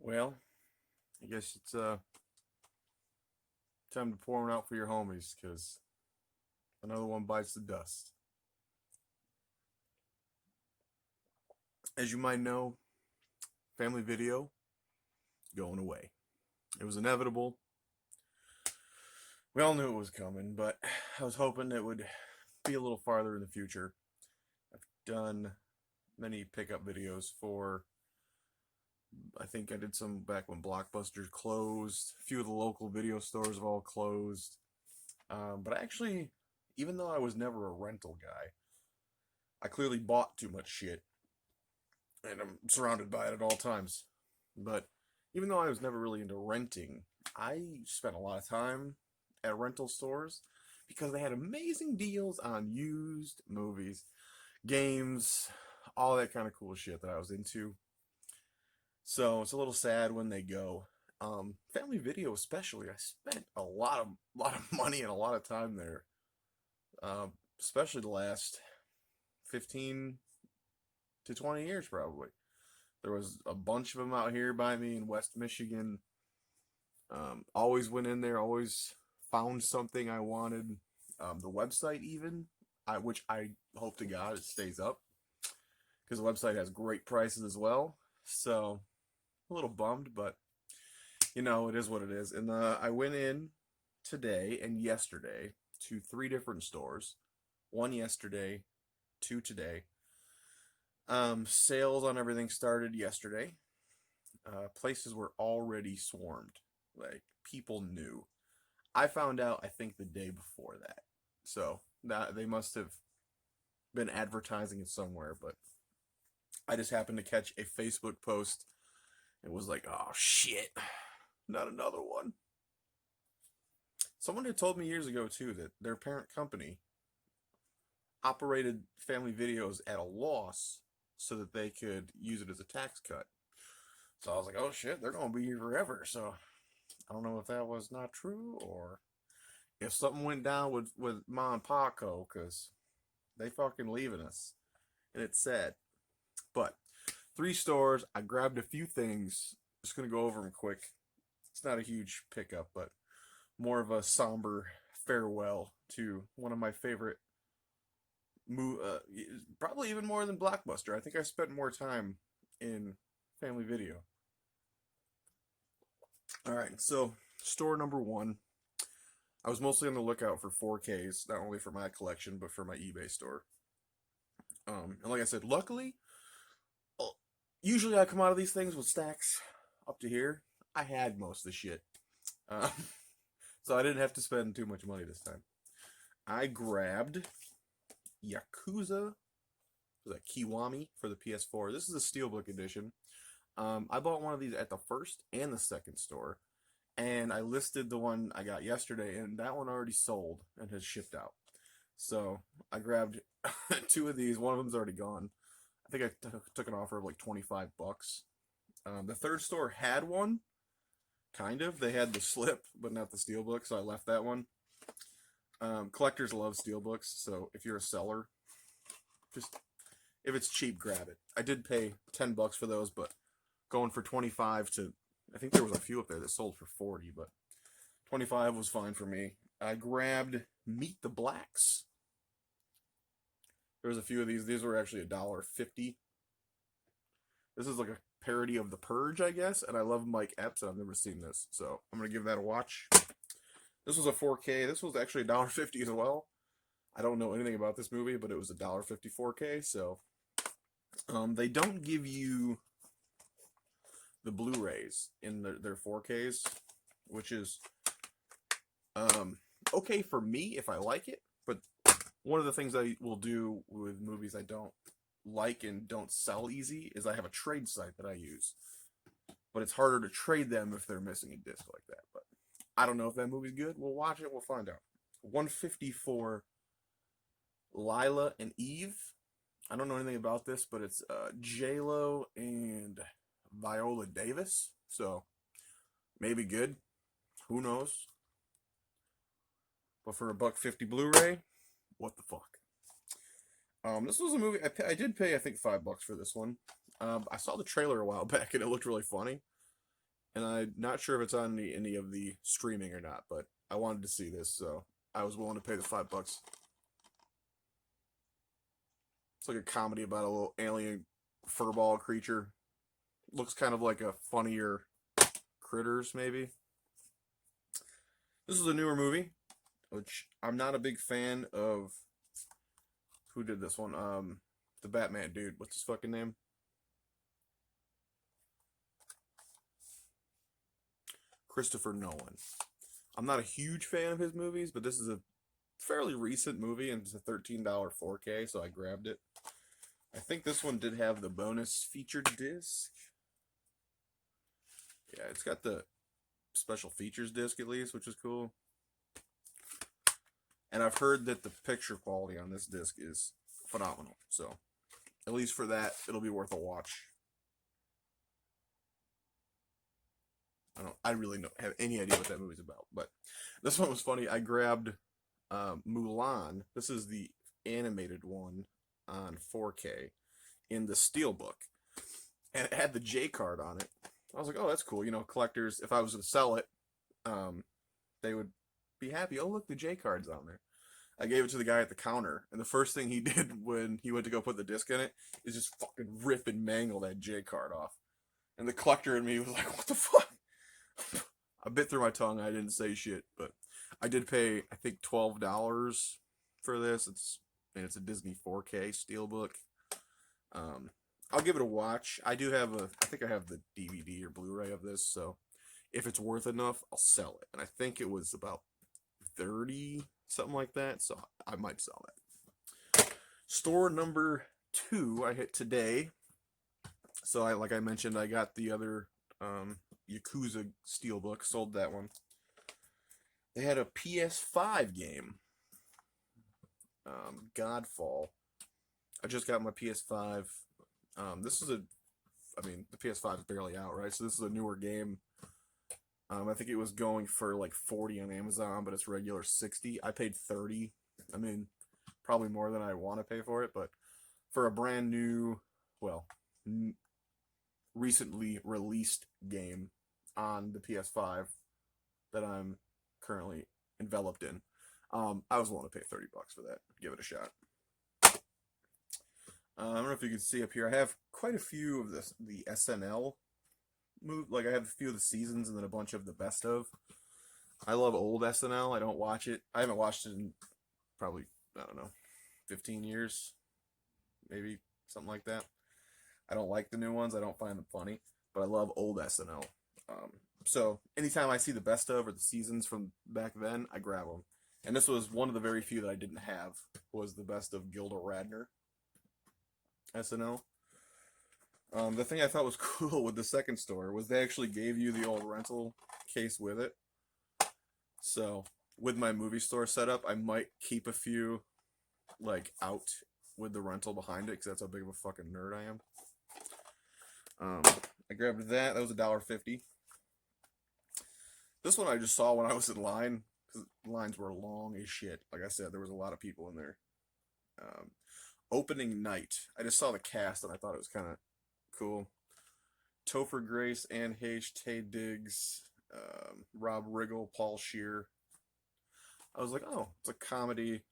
Well, I guess it's time to pour one out for your homies, because another one bites the dust. As you might know, family video going away. It was inevitable. We all knew it was coming, but I was hoping it would be a little farther in the future. I've done many pickup videos for, I think I did some back when Blockbuster closed. A few of the local video stores have all closed. But actually, even though I was never a rental guy, I clearly bought too much shit, and I'm surrounded by it at all times. But even though I was never really into renting, I spent a lot of time at rental stores because they had amazing deals on used movies, games, all that kind of cool shit that I was into. So it's a little sad when they go. Family Video especially, I spent a lot of money and a lot of time there. Especially the last 15 to 20 years probably. There was a bunch of them out here by me in West Michigan. Always went in there, always found something I wanted. The website even, which I hope to God it stays up, because the website has great prices as well. So a little bummed, but it is what it is. And I went in today and yesterday to three different stores. One yesterday, two today. Sales on everything started yesterday. Places were already swarmed. Like, people knew. I found out, I think, the day before that. So that they must have been advertising it somewhere, but I just happened to catch a Facebook post. It was like, oh shit, not another one. Someone had told me years ago too that their parent company operated family videos at a loss so that they could use it as a tax cut. So I was like, oh shit, they're gonna be here forever. So I don't know if that was not true, or if something went down with Ma and Paco, because they fucking leaving us, and it's sad. But three stores, I grabbed a few things. Just gonna go over them quick. It's not a huge pickup, but more of a somber farewell to one of my favorite probably even more than Blockbuster. I think I spent more time in family video. All right, so store number one. I was mostly on the lookout for 4Ks, not only for my collection but for my eBay store. And like I said, luckily, usually I come out of these things with stacks up to here. I had most of the shit, uh, so I didn't have to spend too much money this time. I grabbed Yakuza, was that Kiwami for the PS4. This is a Steelbook edition. I bought one of these at the first and the second store, and I listed the one I got yesterday, and that one already sold and has shipped out. So I grabbed two of these. One of them's already gone. I think I took an offer of like $25. The third store had one, kind of. They had the slip, but not the steelbook, so I left that one. Collectors love steelbooks, so if you're a seller, just if it's cheap, grab it. I did pay $10 for those, but going for 25 to, I think there was a few up there that sold for 40, but 25 was fine for me. I grabbed Meet the Blacks. There was a few of these. These were actually $1.50. This is like a parody of The Purge, I guess, and I love Mike Epps, and I've never seen this, so I'm gonna give that a watch. This was a 4K. This was actually $1.50 as well. I don't know anything about this movie, but it was $1.50 4K. So they don't give you the Blu-rays in their 4Ks, which is okay for me if I like it. But one of the things I will do with movies I don't like and don't sell easy is I have a trade site that I use. But it's harder to trade them if they're missing a disc like that. But I don't know if that movie's good. We'll watch it. We'll find out. 150 for Lila and Eve. I don't know anything about this, but it's J-Lo and Viola Davis. So maybe good. Who knows? But for $1.50 Blu-ray, what the fuck? This was a movie I did pay, I think, $5 for this one. I saw the trailer a while back and it looked really funny. and I'm not sure if it's on any of the streaming or not, but I wanted to see this, so I was willing to pay the $5. It's like a comedy about a little alien furball creature. Looks kind of like a funnier Critters, maybe. This is a newer movie, which I'm not a big fan of. Who did this one? The Batman dude. What's his fucking name? Christopher Nolan. I'm not a huge fan of his movies, but this is a fairly recent movie, and it's a $13 4K, so I grabbed it. I think this one did have the bonus featured disc. Yeah, it's got the special features disc at least, which is cool. And I've heard that the picture quality on this disc is phenomenal. So, at least for that, it'll be worth a watch. I really don't have any idea what that movie's about, but this one was funny. I grabbed Mulan. This is the animated one on 4K in the Steelbook, and it had the J card on it. I was like, oh, that's cool. You know, collectors, if I was to sell it, they would be happy. Oh, look, the J card's on there. I gave it to the guy at the counter, and the first thing he did when he went to go put the disc in it is just fucking rip and mangle that J card off. And the collector in me was like, what the fuck? I bit through my tongue. I didn't say shit, but I did pay, I think, $12 for this. It's a Disney 4K Steelbook. I'll give it a watch. I think I have the DVD or Blu-ray of this, so if it's worth enough, I'll sell it. And I think it was about 30, something like that, so I might sell that. Store number 2 I hit today. So like I mentioned, I got the other Yakuza Steelbook, sold that one. They had a PS5 game, Godfall. I just got my PS5. The PS5 is barely out, right? So this is a newer game. I think it was going for like 40 on Amazon, but it's regular 60. I paid 30. I mean, probably more than I want to pay for it, but for a brand new, recently released game on the PS5 that I'm currently enveloped in, I was willing to pay $30 for that. Give it a shot. I don't know if you can see up here. I have quite a few of the SNL move. Like I have a few of the seasons and then a bunch of the best of. I love old SNL. I don't watch it. I haven't watched it in probably, I don't know, 15 years, maybe something like that. I don't like the new ones. I don't find them funny, but I love old SNL. So anytime I see the best of or the seasons from back then, I grab them. And this was one of the very few that I didn't have, was the best of Gilda Radner SNL. The thing I thought was cool with the second store was they actually gave you the old rental case with it. So with my movie store setup, I might keep a few like out with the rental behind it because that's how big of a fucking nerd I am. I grabbed that. That was $1.50. This one I just saw when I was in line because lines were long as shit. Like I said, there was a lot of people in there. Opening night. I just saw the cast and I thought it was kind of cool. Topher Grace, Anne Heche, Taye Diggs, Rob Riggle, Paul Scheer. I was like, oh, it's a comedy.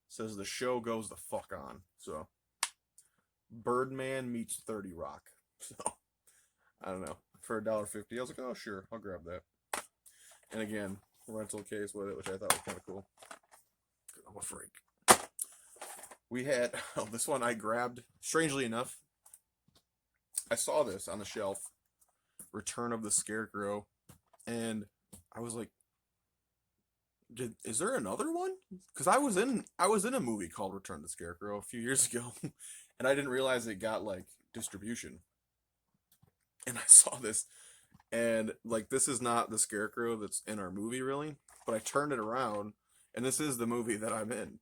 Says the show goes the fuck on. So, Birdman meets 30 Rock. So, I don't know. For $1.50, I was like, oh, sure, I'll grab that. And again, rental case with it, which I thought was kind of cool. I'm a freak. We had, this one I grabbed, strangely enough. I saw this on the shelf, Return of the Scarecrow, and I was like, is there another one? Because I was in a movie called Return of the Scarecrow a few years ago, and I didn't realize it got like distribution. And I saw this, and like this is not the Scarecrow that's in our movie really, but I turned it around, and this is the movie that I'm in.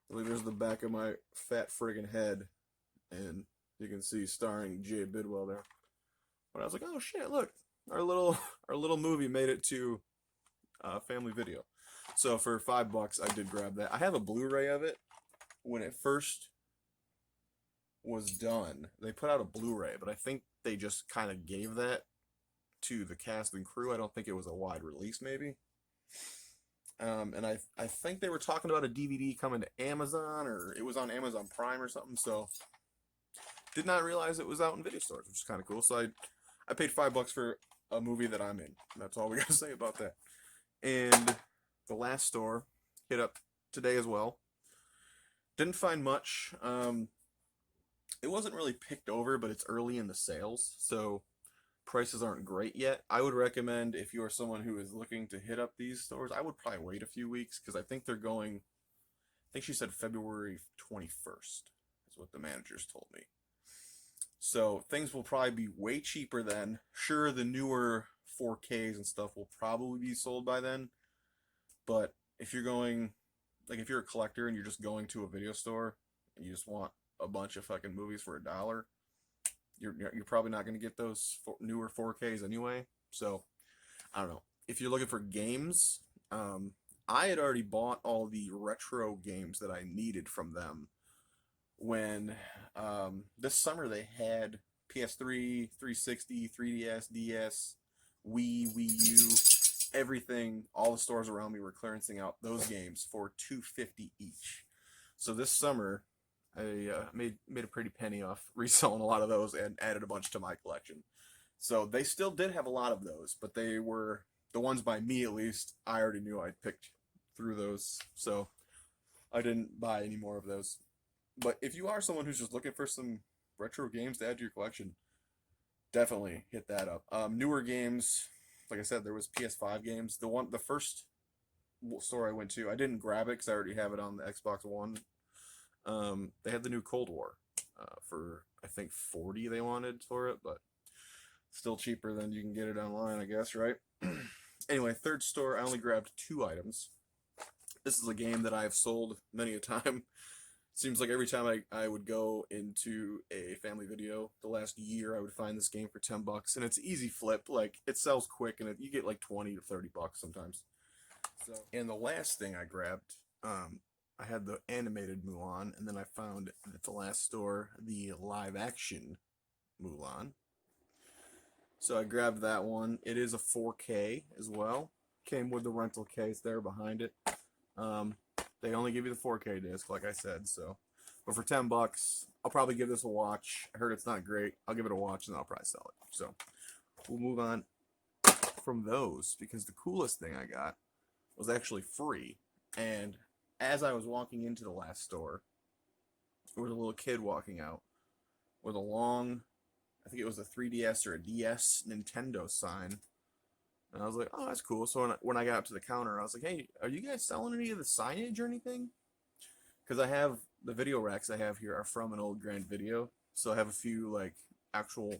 Like there's the back of my fat friggin' head, and you can see starring Jay Bidwell there. But I was like, oh shit, look, our little movie made it to Family Video. So for $5, I did grab that. I have a Blu-ray of it. When it first was done, they put out a Blu-ray, but I think they just kind of gave that to the cast and crew. I don't think it was a wide release, maybe. And I think they were talking about a DVD coming to Amazon, or it was on Amazon Prime or something. So did not realize it was out in video stores, which is kind of cool. So I paid $5 for a movie that I'm in. That's all we gotta say about that. And the last store hit up today as well. Didn't find much. It wasn't really picked over, but it's early in the sales, so prices aren't great yet. I would recommend, if you are someone who is looking to hit up these stores, I would probably wait a few weeks, because I think they're going, I think she said February 21st is what the managers told me. So things will probably be way cheaper then. Sure, the newer 4Ks and stuff will probably be sold by then, but if you're going, like if you're a collector and you're just going to a video store and you just want a bunch of fucking movies for $1, you're probably not going to get those newer 4Ks anyway. So I don't know. If you're looking for games, I had already bought all the retro games that I needed from them when this summer they had PS3, 360, 3DS, DS, Wii U, everything. All the stores around me were clearancing out those games for $2.50 each. So this summer I made a pretty penny off reselling a lot of those and added a bunch to my collection. So they still did have a lot of those, but they were the ones by me, at least. I already knew I'd picked through those, so I didn't buy any more of those. But if you are someone who's just looking for some retro games to add to your collection, definitely hit that up. Newer games, like I said, there was PS5 games. The first store I went to, I didn't grab it because I already have it on the Xbox One. They had the new Cold War for, I think, $40 they wanted for it, but still cheaper than you can get it online, I guess, right? Anyway, third store, I only grabbed 2 items. This is a game that I've sold many a time. Seems like every time I would go into a family video the last year, I would find this game for $10, and it's easy flip. Like, it sells quick, and you get like $20 to $30 sometimes. So, and the last thing I grabbed, I had the animated Mulan, and then I found at the last store the live-action Mulan. So I grabbed that one. It is a 4K as well. Came with the rental case there behind it. They only give you the 4K disc, like I said, so. But for $10, I'll probably give this a watch. I heard it's not great. I'll give it a watch, and then I'll probably sell it. So we'll move on from those, because the coolest thing I got was actually free. And as I was walking into the last store, there was a little kid walking out with a long, I think it was a 3DS or a DS Nintendo sign. And I was like, oh, that's cool. So when I got up to the counter, I was like, hey, are you guys selling any of the signage or anything? Because I have the video racks I have here are from an old Grand Video. So I have a few like actual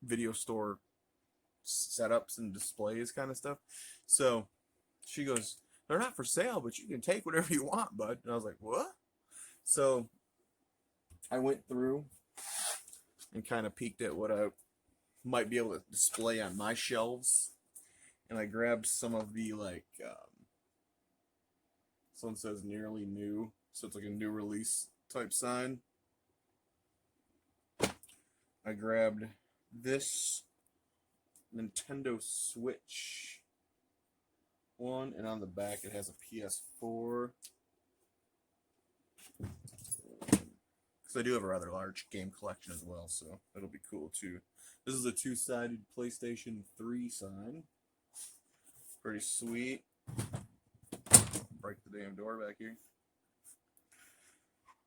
video store setups and displays kind of stuff. So she goes, they're not for sale, but you can take whatever you want, bud. And I was like, what? So I went through and kind of peeked at what I might be able to display on my shelves. And I grabbed some of the, like, someone says nearly new, so it's like a new release type sign. I grabbed this Nintendo Switch one, and on the back it has a PS4. Because I do have a rather large game collection as well, so it'll be cool too. This is a 2-sided PlayStation 3 sign. Pretty sweet. Break the damn door back here.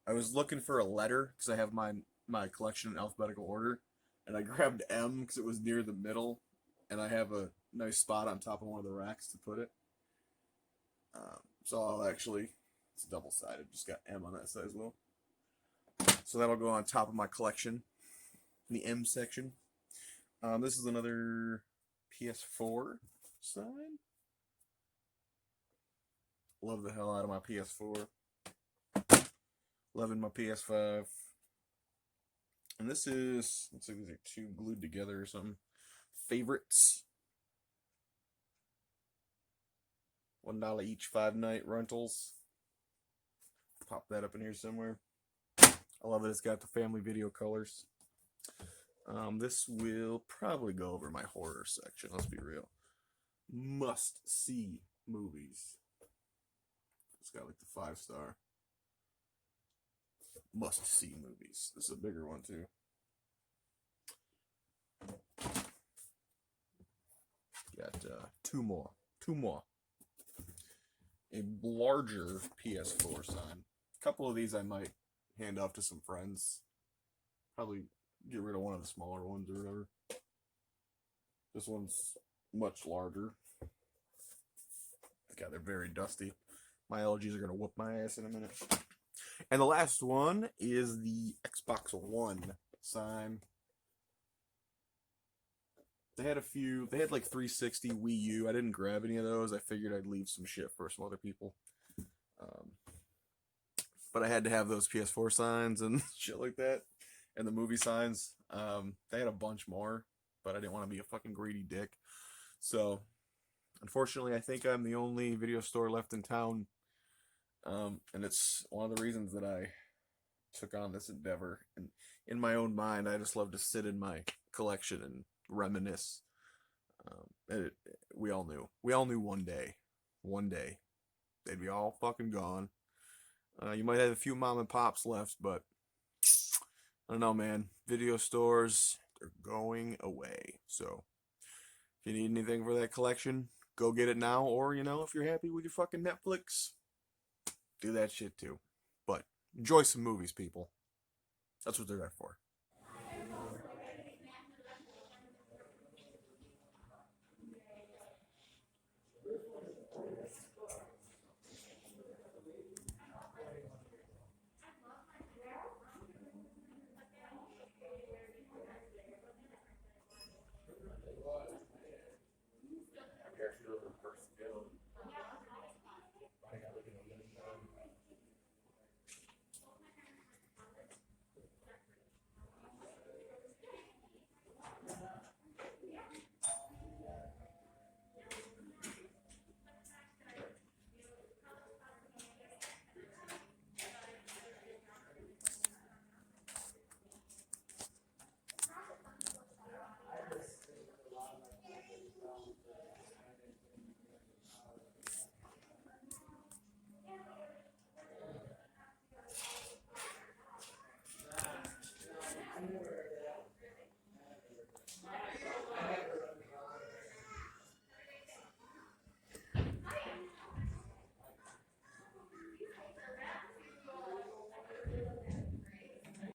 I was looking for a letter because I have my collection in alphabetical order, and I grabbed M because it was near the middle, and I have a nice spot on top of one of the racks to put it. So I'll actually, it's double-sided, just got M on that side as well. So that'll go on top of my collection in the M section. This is another PS4 sign. Love the hell out of my PS4. Loving my PS5. And this is, looks like these are 2 glued together or something. Favorites. $1 each, 5-night rentals. Pop that up in here somewhere. I love that it's got the family video colors. This will probably go over my horror section. Let's be real. Must see movies. It's got like the 5-star. Must see movies. This is a bigger one too. Got two more. A larger PS4 sign. A couple of these I might hand off to some friends. Probably get rid of one of the smaller ones or whatever. This one's much larger. God, they're very dusty. My allergies are going to whoop my ass in a minute. And the last one is the Xbox One sign. They had a few. They had like 360, Wii U. I didn't grab any of those. I figured I'd leave some shit for some other people. But I had to have those PS4 signs and shit like that. And the movie signs. They had a bunch more. But I didn't want to be a fucking greedy dick. So, unfortunately, I think I'm the only video store left in town. And it's one of the reasons that I took on this endeavor. And in my own mind, I just love to sit in my collection and reminisce. We all knew one day they'd be all fucking gone. You might have a few mom and pops left, but I don't know, man. Video stores, they're going away. So if you need anything for that collection, go get it now. Or, if you're happy with your fucking Netflix, do that shit too. But enjoy some movies, people. That's what they're there for.